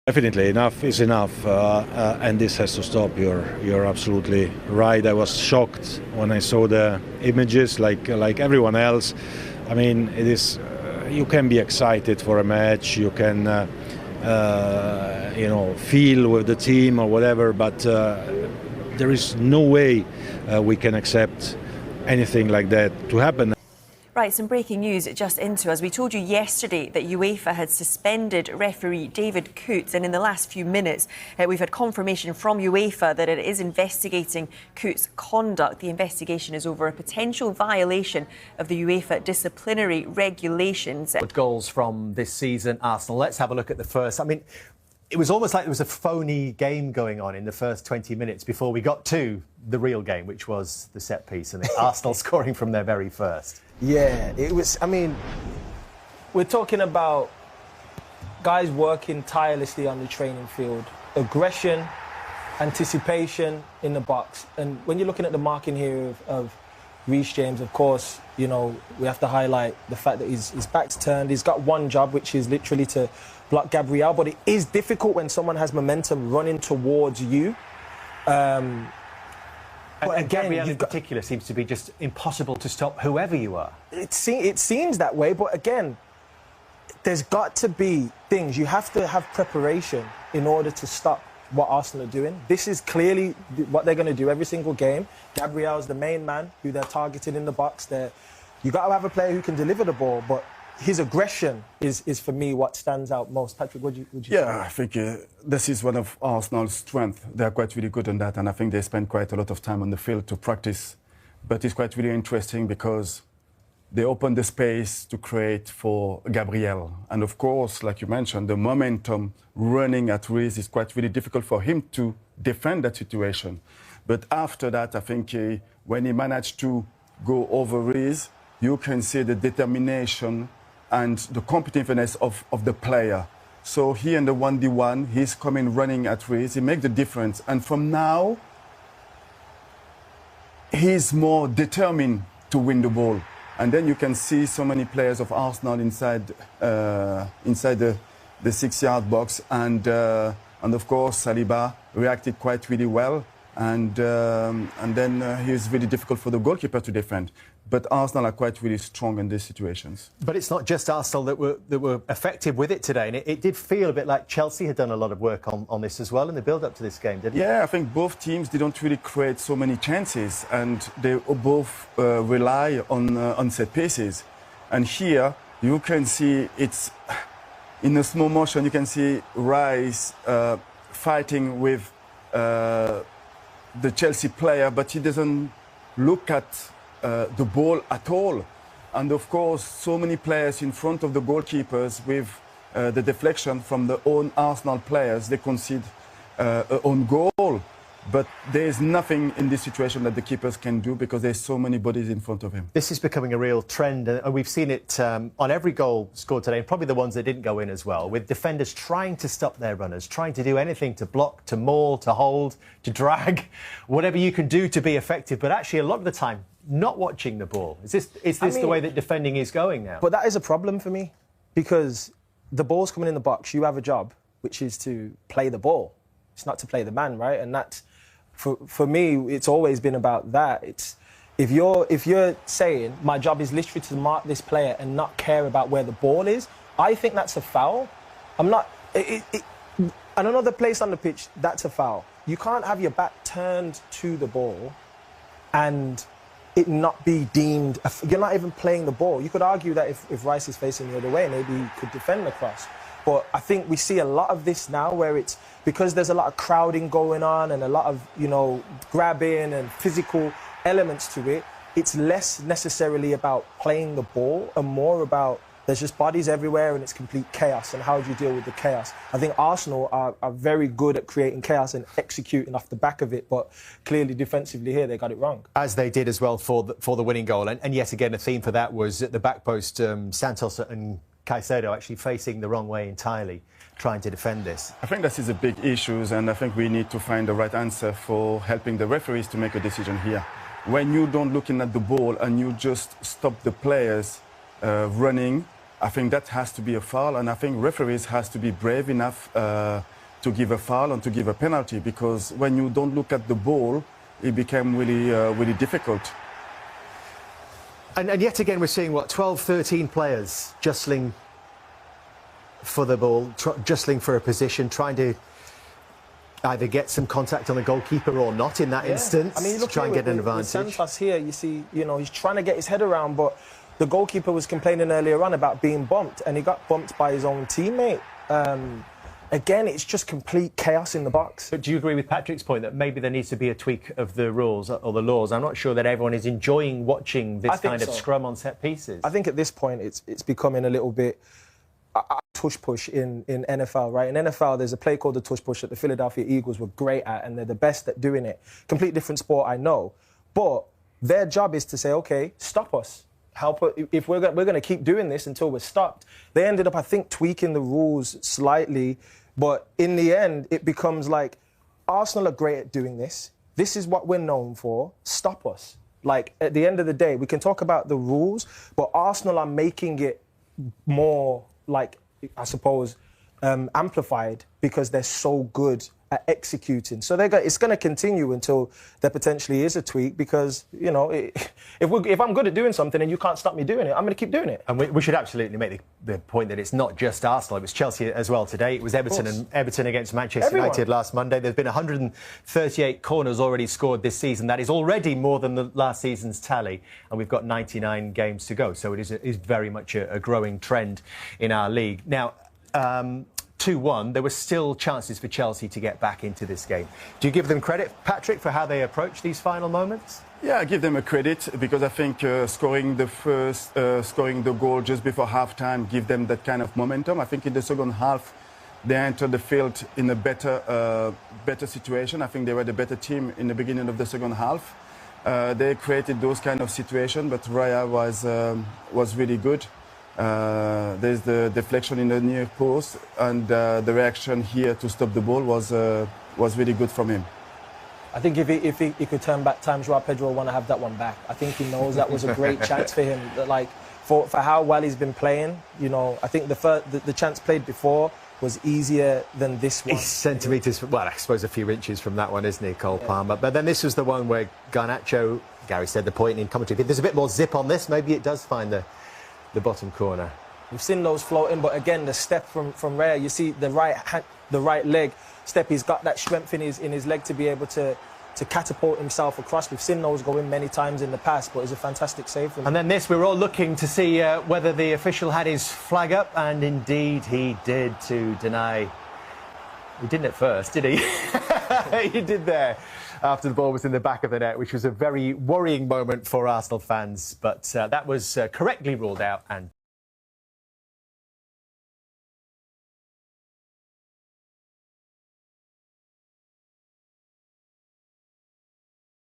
Definitely, enough is enough, and this has to stop. You're absolutely right. I was shocked when I saw the images, like everyone else. I mean, it is. You can be excited for a match. You can, feel with the team or whatever. But there is no way we can accept anything like that to happen. Right, some breaking news just into us. We told you yesterday that UEFA had suspended referee David Coots, and in the last few minutes we've had confirmation from UEFA that it is investigating Coots' conduct. The investigation is over a potential violation of the UEFA disciplinary regulations. Goals from this season, Arsenal. Let's have a look at the first. I mean, it was almost like there was a phony game going on in the first 20 minutes before we got to the real game, which was the set piece, and Arsenal scoring from their very first. Yeah, it was. I mean, we're talking about guys working tirelessly on the training field, aggression, anticipation in the box. And when you're looking at the marking here of Reece James, of course, you know, we have to highlight the fact that his back's turned. He's got one job, which is literally to block Gabriel. But it is difficult when someone has momentum running towards you. But again, Gabriel in particular seems to be just impossible to stop whoever you are. It seems that way, but again, there's got to be things. You have to have preparation in order to stop what Arsenal are doing. This is clearly what they're going to do every single game. Gabriel's the main man who they're targeting in the box. You got to have a player who can deliver the ball, but his aggression is for me what stands out most. Patrick, would you say? I think this is one of Arsenal's strengths. They are quite really good on that, and I think they spend quite a lot of time on the field to practice. But it's quite really interesting because they open the space to create for Gabriel. And of course, like you mentioned, the momentum running at Reece is quite really difficult for him to defend that situation. But after that, I think when he managed to go over Reece, you can see the determination and the competitiveness of the player. So he in the 1v1, he's coming running at Reece, he makes the difference. And from now, he's more determined to win the ball. And then you can see so many players of Arsenal inside the 6-yard box. And of course, Saliba reacted quite really well. And then he's really difficult for the goalkeeper to defend. But Arsenal are quite really strong in these situations. But it's not just Arsenal that were effective with it today. And it did feel a bit like Chelsea had done a lot of work on this as well in the build-up to this game, didn't it? Yeah, I think both teams didn't really create so many chances. And they both rely on set pieces. And here, you can see it's in a slow motion, you can see Rice fighting with the Chelsea player, but he doesn't look at the ball at all. And of course, so many players in front of the goalkeepers with the deflection from the own Arsenal players, they concede an own goal. But there is nothing in this situation that the keepers can do because there's so many bodies in front of him. This is becoming a real trend, and we've seen it on every goal scored today, and probably the ones that didn't go in as well, with defenders trying to stop their runners, trying to do anything to block, to maul, to hold, to drag, whatever you can do to be effective, but actually a lot of the time not watching the ball. Is this the way that defending is going now? But that is a problem for me because the ball's coming in the box. You have a job, which is to play the ball. It's not to play the man, right? And that's, for me, it's always been about that. It's if you're saying my job is literally to mark this player and not care about where the ball is, I think that's a foul. I'm not. And another place on the pitch, that's a foul. You can't have your back turned to the ball and it not be deemed. You're not even playing the ball. You could argue that if Rice is facing the other way, maybe he could defend the cross. But I think we see a lot of this now where it's because there's a lot of crowding going on and a lot of, grabbing and physical elements to it. It's less necessarily about playing the ball and more about there's just bodies everywhere and it's complete chaos. And how do you deal with the chaos? I think Arsenal are very good at creating chaos and executing off the back of it. But clearly defensively here, they got it wrong. As they did as well for the winning goal. And yet again, a theme for that was at the back post, Santos and Caicedo actually facing the wrong way entirely, trying to defend this. I think this is a big issue, and I think we need to find the right answer for helping the referees to make a decision here. When you don't looking at the ball and you just stop the players running I think that has to be a foul, and I think referees has to be brave enough to give a foul and to give a penalty, because when you don't look at the ball, it became really difficult. And yet again, we're seeing, what, 12, 13 players jostling for the ball, jostling for a position, trying to either get some contact on the goalkeeper or not in that instance, I mean, look, to try and get an advantage. Santos here, you see, you know, he's trying to get his head around, but the goalkeeper was complaining earlier on about being bumped, and he got bumped by his own teammate. Again, it's just complete chaos in the box. But do you agree with Patrick's point that maybe there needs to be a tweak of the rules or the laws? I'm not sure that everyone is enjoying watching this kind of scrum on set pieces. I think at this point it's becoming a little bit tush-push in NFL, right? In NFL, there's a play called the tush-push that the Philadelphia Eagles were great at, and they're the best at doing it. Complete different sport, I know. But their job is to say, OK, stop us. If we're going to keep doing this until we're stopped. They ended up, I think, tweaking the rules slightly. But in the end, it becomes like, Arsenal are great at doing this. This is what we're known for. Stop us. Like, at the end of the day, we can talk about the rules, but Arsenal are making it more, like, I suppose, amplified because they're so good at executing. So it's going to continue until there potentially is a tweak, because, you know, if I'm good at doing something and you can't stop me doing it, I'm going to keep doing it. And we should absolutely make the point that it's not just Arsenal. It was Chelsea as well today. It was Everton against Manchester United last Monday. There's been 138 corners already scored this season. That is already more than the last season's tally. And we've got 99 games to go. So it is very much a growing trend in our league. Now, 2-1, there were still chances for Chelsea to get back into this game. Do you give them credit, Patrick, for how they approach these final moments? Yeah, I give them a credit, because I think scoring the goal just before half-time give them that kind of momentum. I think in the second half, they entered the field in a better situation. I think they were the better team in the beginning of the second half. They created those kind of situations, but Raya was really good. There's the deflection in the near post, and the reaction here to stop the ball was really good from him. I think if he could turn back time, Joao Pedro will want to have that one back. I think he knows that was a great chance for him. That, like, for how well he's been playing, you know, I think the chance played before was easier than this one. He's centimetres, well, I suppose a few inches from that one, isn't he, Cole Palmer? But then this was the one where Garnacho, Gary said the point in commentary, if there's a bit more zip on this, maybe it does find the bottom corner. We've seen those floating, but again, the step from Raya, you see the right leg step, he's got that strength in his leg to be able to catapult himself across. We've seen those go in many times in the past, but it's a fantastic save from him. And then this, we were all looking to see whether the official had his flag up, and indeed he did, to deny. He didn't at first, did he? He did there after the ball was in the back of the net, which was a very worrying moment for Arsenal fans, but that was correctly ruled out. And